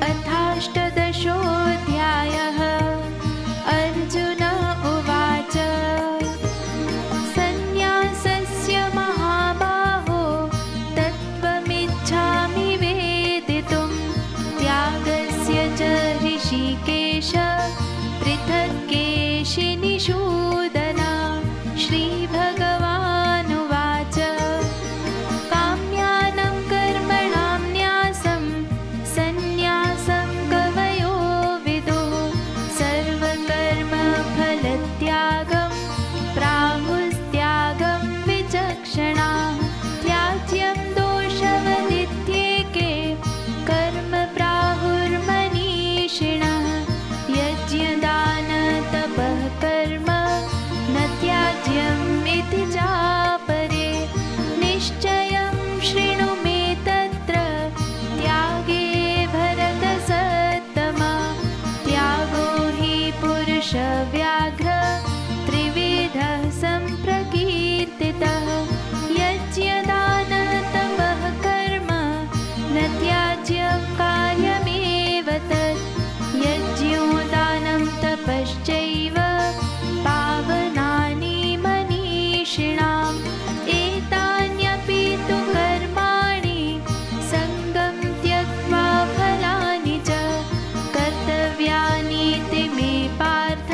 अथाष्टदशोऽध्यायः। अर्जुन उवाच सन्न्यासस्य महाबाहो तत्त्वमिच्छामि वेदितुं, त्यागस्य च ऋषिकेश पृथक् केशिनिषूदन। श्रीभगवानुवाच काम्यानां कर्मणां न्यासं सन्न्यासं कवयो विदुः, सर्वकर्मफलत्यागं प्राहुस्त्यागं विचक्षणाः। त्याज्यं दोषवदित्येके कर्म प्राहुर्मनीषिणः, यज्ञदानतपः कर्म न त्याज्यम् इति चापरे। निश्चयं शृणु मे तत्र त्यागे भरतसत्तम, त्यागो हि पुरुषव्याघ्र त्रिविधः सम्प्रकीर्तितः। यज्ञदानतपः कर्म न त्याज्यं कार्यमेव तत्, यज्ञो दानं तपश्चैव पावनानि मनीषिणाम्। एतान्यपि तु कर्माणि सङ्गं त्यक्त्वा फलानि च कर्तव्यानीति मे पार्थ,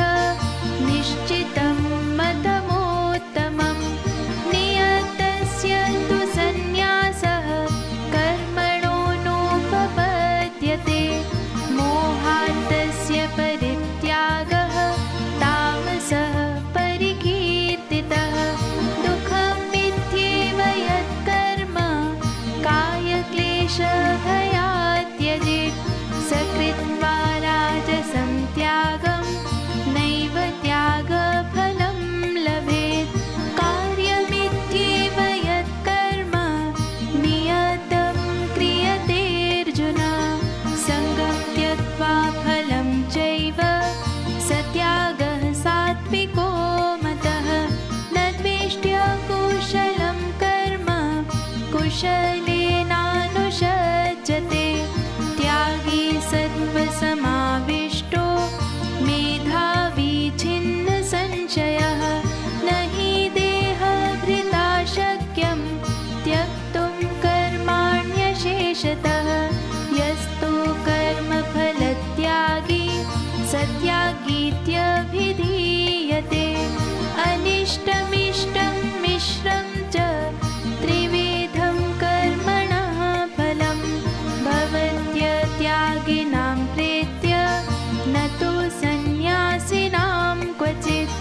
निश्चितं मतमोत्तमम्। नियतस्य तु सन्न्यासः कर्मणो नोपपद्यते, मोहार्थस्य परित्यागः तामसः परिकीर्तितः। दुःखमित्येव यत्कर्म कायक्लेशभयात् त्यजेत्, स कृत्वा राजसं त्यागं नैव त्यागफलं लभेत्। कार्यमित्येव यत्कर्म नियतं क्रियतेऽर्जुन, सङ्गं त्यक्त्वा फलं चैव स त्यागः सात्विको मतः। न द्वेष्ट्य कुशलं कर्म कुशलेनानुषज्यते, त्यागी सत्त्वसमाविष्टो मेधावी छिन्नसंशयः। न हि देहभृता शक्यं त्यक्तुं कर्माण्यशेषतः, यस्तु कर्मफलत्यागी स त्यागीत्यभिधीयते। अनिष्टमिष्टं मिश्रं च त्रिविधं कर्मणः फलं, भवत्यत्यागिनां प्रेत्य न तु सन्न्यासिनां क्वचित्।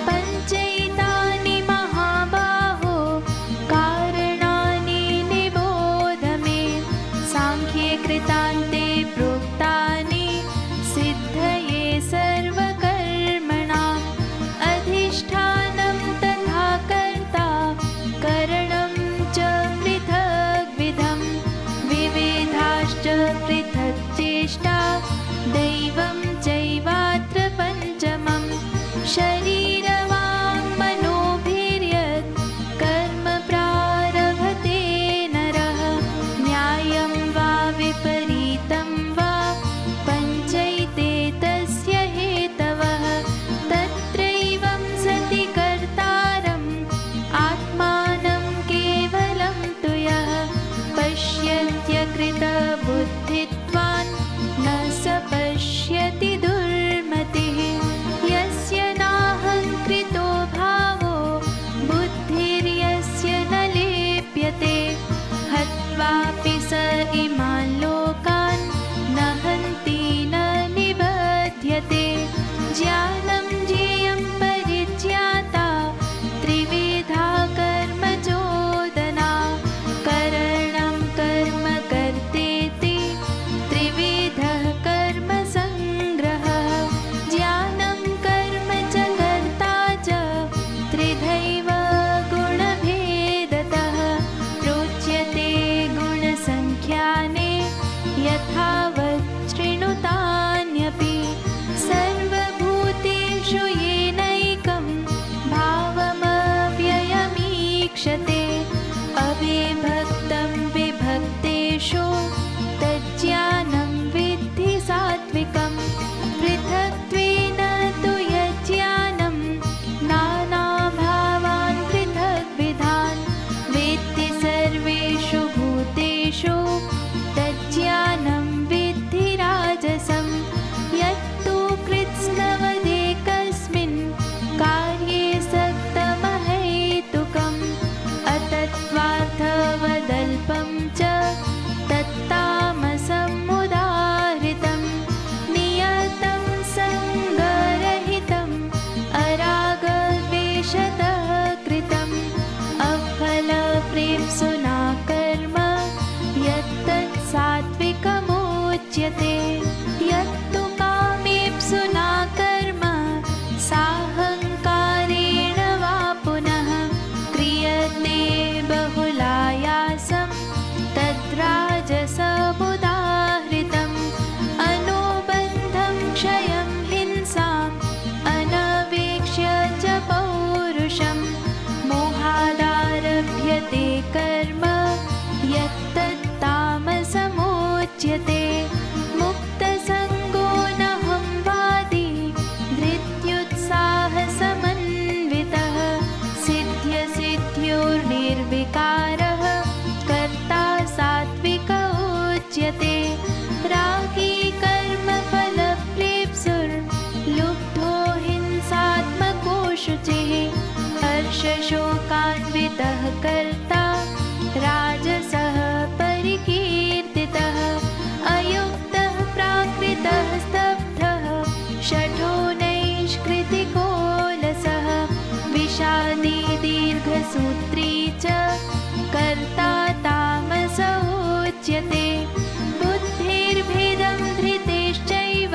पञ्चैतानि महाबाहो कारणानि निबोध मे, साङ्ख्ये कृतान्ते प्रोक्तानि सिद्धये सर्वकर्मणाम्। अधिष्ठानं तथा कर्ता करणं च पृथग्विधं, विविधाश्च पृथक् चेष्टा दैवं चैवात्र पञ्चमम्। शरीरवाङ्मनोभिर्यत् कर्म प्रारभते नरः, न्यायं वा विपरीतं वा पञ्चैते तस्य हेतवः। तत्रैवं सति कर्तारम् आत्मानं केवलं तु यः, पश्यत्यकृतबुद्धित्वान् न स पश्यति दुर्मतिः। यस्य नाहङ्कृतो भावो बुद्धिर्यस्य न लिप्यते, हत्वापि स इमान् लोकान् न हन्ति न निबध्यते। ज्ञानं ज्ञेयं परिज्ञाता त्रिविधा कर्म चोदना, करणं कर्म कर्तेति त्रिविधः कर्म सङ्ग्रहः। ज्ञानं कर्म च कर्ता च त्रिधैव गुणभेदतः, प्रोच्यते गुणसङ्ख्याने यथावत् शृणुतान्यपि। सर्वभूतेषु येनैकं भावमव्ययमीक्षते, अविभक्तं विभक्तेषु तज्ज्ञानं विद्धि समुच्यते। यत्तु कामेप्सुना कर्म साहङ्कारेण वा पुनः क्रियते बहुलायासं तद्राजसमुदाहृतम्। अनुबन्धं क्षयं हिंसाम् अनवेक्ष्य च पौरुषं मोहादारभ्यते कर्म यत्तत्तामसमुच्यते। मुक्तसङ्गो नहं वादी धृत्युत्साहसमन्वितः सिद्ध्यसिद्ध्योर्निर्विकारः कर्ता सात्विक उच्यते। रागी कर्मफलप्रेप्सुर्लुब्धो हिंसात्मको शुचिः हर्षशोकान्वितः कर्ता राजसः परिकीर्तितः। अयुक्तः प्राकृतः स्तब्धः शठो नैष्कृतिकोलसः विषादी दीर्घसूत्री च कर्ता तामस उच्यते। बुद्धिर्भेदं धृतेश्चैव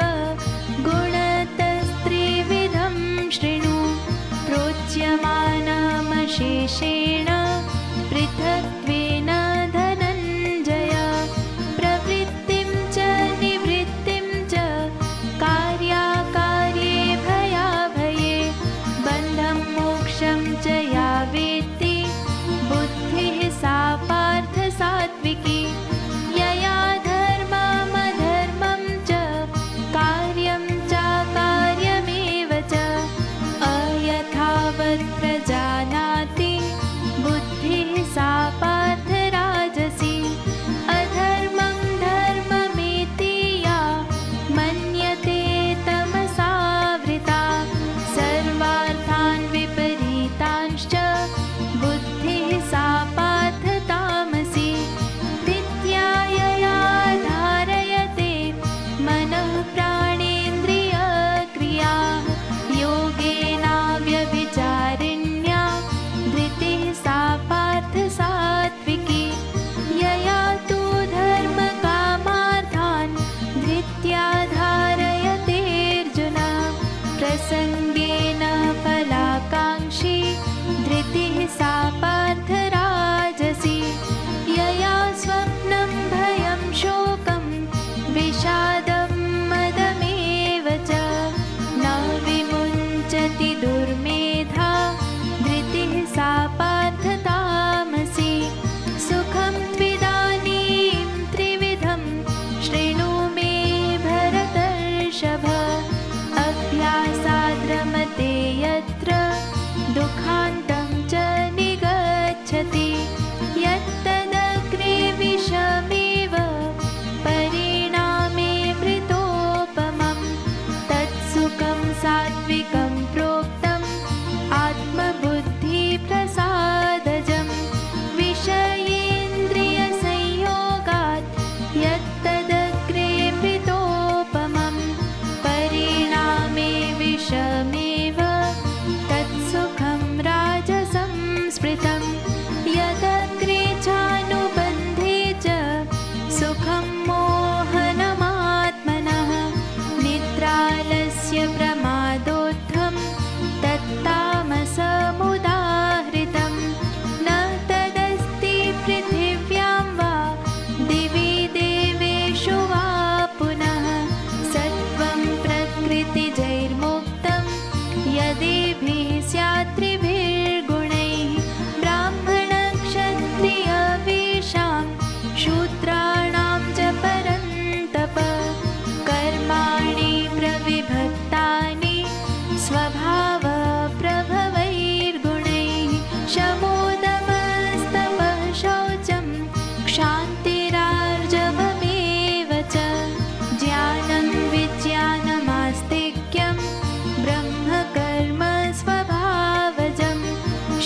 गुणतस्त्रिविधं शृणु प्रोच्यमानमशेषेण पृथक्त्वेन धनञ्जय। प्रवृत्तिं च निवृत्तिं च कार्याकार्ये भयाभये बन्धं मोक्षं च या वेत्ति बुद्धिः सा पार्थ सात्विकी। यया धर्ममधर्मं च कार्यं चाकार्यमेव च अयथावत् प्रजानाति बुद्धिः सा पार्थ राजसी। अधर्मं धर्ममेति या मन्यते तमसावृता सर्वार्थान् विपरीतांश्च बुद्धिः सा पार्थ तामसी। विद्यायया धारयते मनः प्राणेन्द्रियक्रियाः योगेनाव्यभिचारिण्या धृतिः सा पार्थ सात्विकी। यया तु धर्मकामार्थान् धृत्या धारयतेऽर्जुन प्रसङ्गेन फलाकाङ्क्षी धृतिः सा पार्थ राजसी। यया स्वप्नं भयं शोकं विषादं मदमेव च न विमुञ्चति दुर्मेधा धृतिः सा पार्थ तामसी। सुखं त्विदानीं त्रिविधं शृणु मे भरतर्षभ अभ्यासाद्रमते यत्र दुःखान्तं च निगच्छति। यत्तदग्रे विषमेव परिणामे मृतोपमं तत्सुखं सात्विकं प्रोक्तम् आत्मबुद्धिप्रसादजम्। विषयेन्द्रियसंयोगात् यत्तदग्रे मृतोपमं परिणामे विषमेव तत्सुखं राजसं स्मृतं। यदग्रे चानुबन्धे च सुखं मोहनमात्मनः निद्रालस्य प्रमादोत्थं तत्तामसमुदाहृतं। न तदस्ति पृथिव्यां वा दिवि देवेषु वा पुनः सत्त्वं प्रकृतिजैर्मुक्तं यदेभिः स्यात् त्रिभिर्गुणैः ब्राह्मणक्षत्रियवेषां शूद्राणां च परन्तप कर्माणि प्रविभक्तानि स्वभावप्रभवैर्गुणैः शमोदमस्तपः शौचं क्षान्तिरार्जवमेव च ज्ञानं विज्ञानमास्तिक्यं ब्रह्मकर्म स्वभावजं।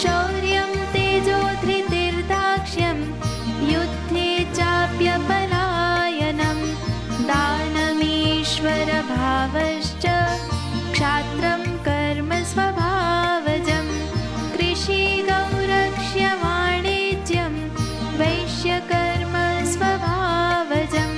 शौर्यं तेजो धृतिर्दाक्ष्यं युद्धे चाप्यपलायनं दानमीश्वरभावश्च क्षात्रं कर्म स्वभावजं। कृषिगौरक्ष्यवाणिज्यं वैश्यकर्म स्वभावजं।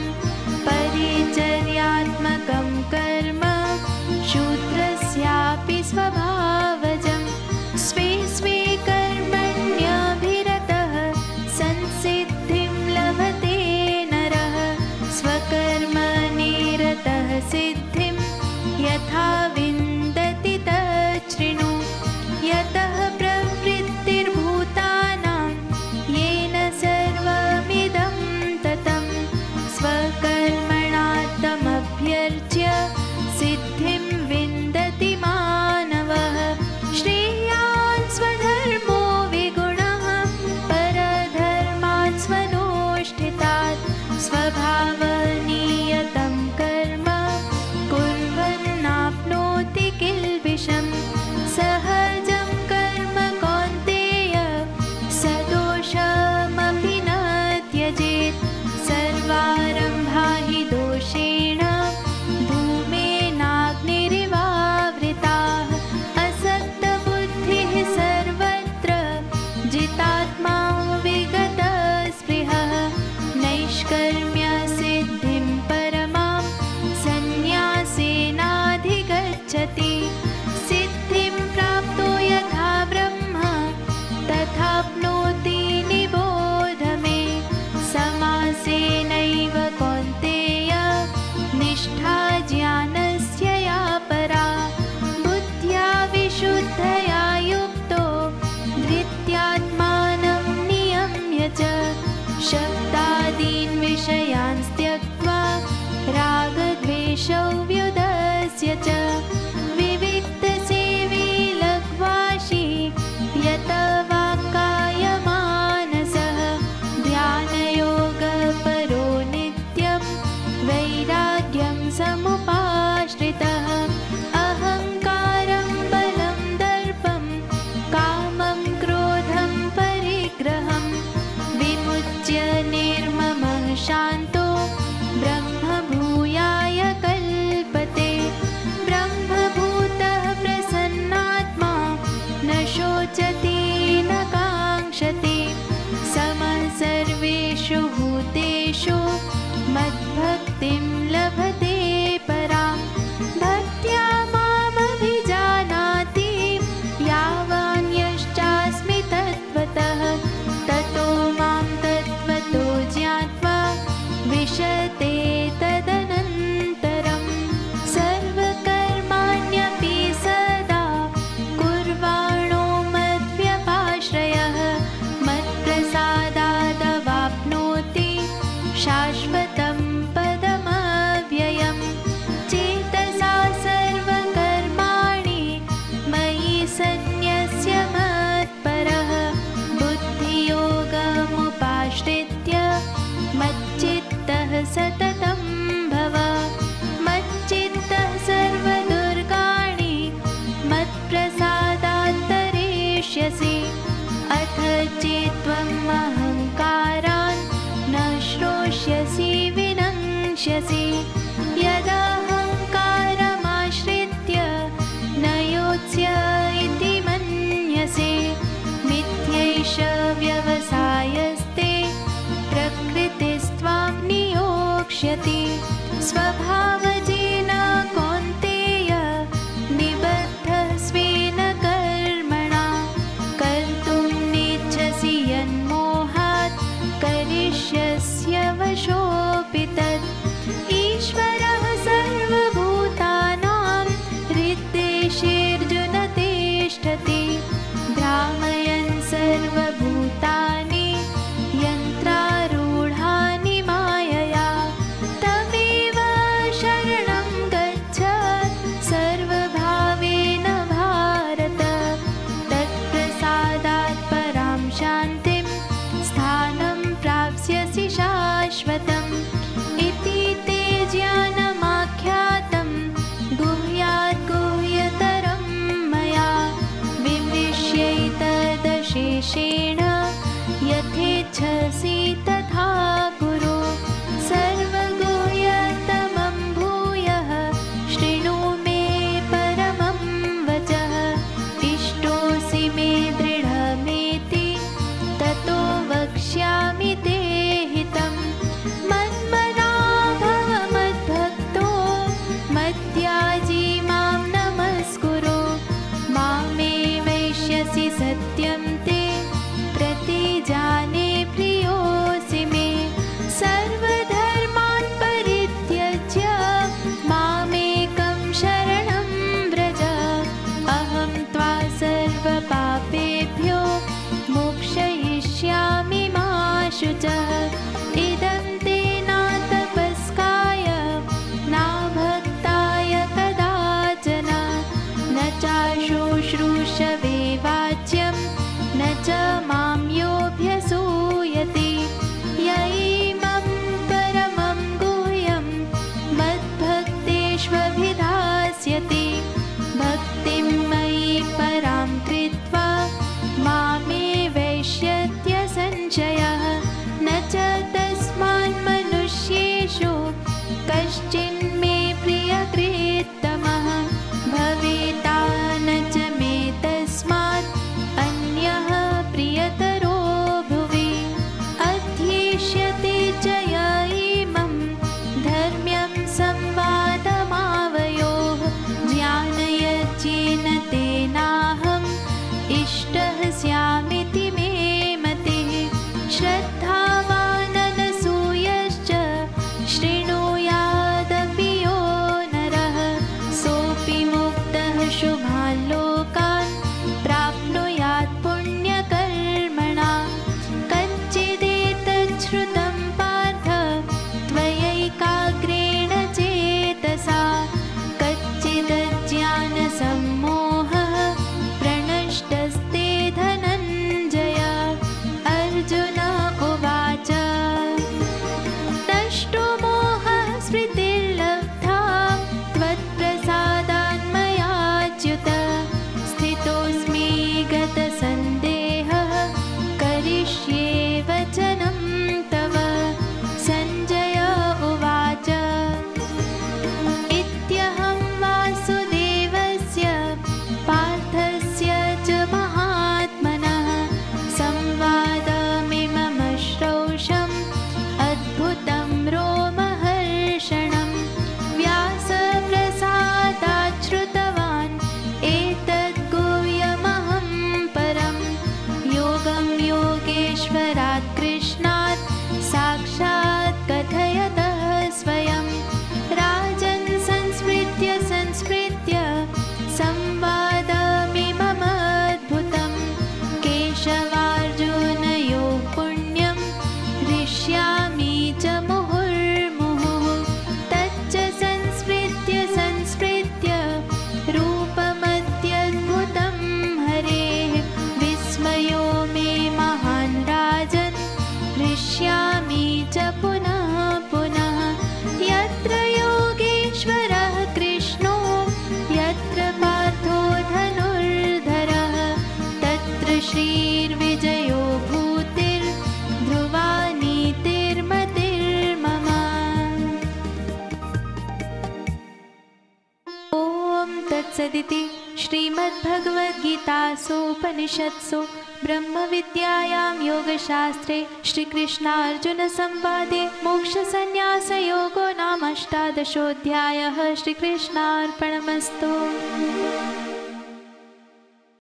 स्वकर्मनिरतः सिद्धिं यथा विन्दति तच्छृणु। यतः प्रवृत्तिर्भूतानां येन सर्वमिदं ततं स्वकर्मणा तमभ्यर्च्य सिद्धिं विन्दति मानवः। श्रेयान् स्वधर्मो विगुणः परधर्मात् स्वनुष्ठितात् स्वभावनियतं कर्म कुर्वन्नाप्नोति किल्बिषम्। सहजं कर्म कौन्तेय सदोषमपि न त्यजेत्। सर्वारम्भा हि दोषेण धूमेनाग्निरिवावृताः। असक्तबुद्धिः सर्वत्र जितात्मा विगतस्पृहः। नैष्कर्म्यसिद्धिं परमां सन्न्यासेनाधिगच्छति। सिद्धिं प्राप्तो यथा ब्रह्म तथाप्नोति निबोध मे। समासेनैव कौन्तेय निष्ठा ज्ञानस्य या परा। बुद्ध्या विशुद्धया युक्तो धृत्यात्मानं नियम्य च शब्दादीन् विषयान् त्यक्त्वा रागद्वेषौ व्युदस्य च। विविक्तसेवी लघ्वाशी यत वाक्कायमानसः ध्यानयोगपरो नित्यं वैराग्यं समुपाश्रितः। अहङ्कारं बलं दर्पं कामं क्रोधं परिग्रहं विमुच्य निर्ममः शान्तो ब्रह्मभूयाय कल्पते। ब्रह्मभूतः प्रसन्नात्मा न शोचति न काङ्क्षति। समः सर्वेषु भूतेषु मद्भक्तिं लभते परां। भक्त्या मामभिजानाति यावान्यश्चास्मि तत्त्वतः। ततो मां तत्त्वतो ज्ञात्वा विशते तदनन्तरम्। सर्वकर्माण्यपि सदा कुर्वाणो मद्व्यपाश्रयः मत्प्रसादादवाप्नोति शाश्वतं पदमव्ययम्। चेतसा सर्वकर्माणि मयि सन्न्यस्य मत्परः बुद्धियोगमुपाश्रित्य मच्चित्तः सततं भव। मच्चित्तः सर्वदुर्गाणि मत्प्रसादात्तरिष्यसि। अथ चेत्त्वम् अहङ्कारान् न श्रोष्यसि विनङ्क्ष्यसि। यदहङ्कारमाश्रित्य न योत्स्य इति मन्यसे। मिथ्यैष व्यवसायस्ते प्रकृतिस्त्वां नियोक्ष्यति। स्वभावजेन कौन्तेय निबद्धः स्वेन कर्मणा। कर्तुं नेच्छसि यन्मोहात् करिष्यस्य वशोऽपि तत्। ईश्वरः सर्वभूतानां हृद्देशेऽर्जुन तिष्ठति। भ्रामयन् सर्वभूतानि यन्त्रारूढानि मायया। तमेव शरणं कश्चिन्मे प्रियकृत्तमः भवेता न च मे तस्मात् अन्यः प्रियतरो भुवि अध्येष्यते च य इमं धर्म्यं संवादमावयोः ज्ञानयज्ञेन तेनाहम् इष्टः स्यामिति मे मतिः श्रद्धावाननसूयश्च शृणुयादपि यो नरः सोऽपि मुक्तः शुभान् लोकान् प्राप्नुयात् पुण्यकर्मणा कच्चिदेतच्छ्रुतं पार्थ त्वयैकाग्रेण चेतसा कच्चिदज्ञानसम्मोहः प्रणष्टस्ते धनञ्जय अर्जुन उवाच नष्टो मोहः स्मृतिर्लब्धा त्वत्प्रसादान्मयाच्युत स्थितोऽस्मि गतसन्देहः करिष्ये वचनं तव सञ्जय उवाच इत्यहं वासुदेवस्य पार्थस्य च महात्मनः संवादमिममश्रौषम् अद्भुतं रोमहर्षणं व्यासप्रसादात् श्रुतवान् एतद्गुह्यमहं परं योगं योगेश्वरात् कृष्णात् साक्षात् कथयतः स्वयं राजन् संस्मृत्य संवादमिममद्भुतं केशवार्जुनयोः पुण्यं हृष्यामि च मुहुर्मुहुः तच्च संस्मृत्य रूपमत्यद्भुतं हरेः विस्मयो मे महान् राजन् हृष्यामि च पुनः पुनः यत्र योगेश्वरः कृष्णो यत्र पार्थो धनुर्धरः तत्र श्रीर्विजयो भूतिर्ध्रुवा नीतिर्मतिर्मम ॐ तत्सदिति श्रीमद्भगवद्गीतासूपनिषत्सु ब्रह्मविद्यायां योगशास्त्रे श्रीकृष्णार्जुनसंवादे मोक्षसंन्यासयोगो नाम 18 श्रीकृष्णार्पणमस्तु।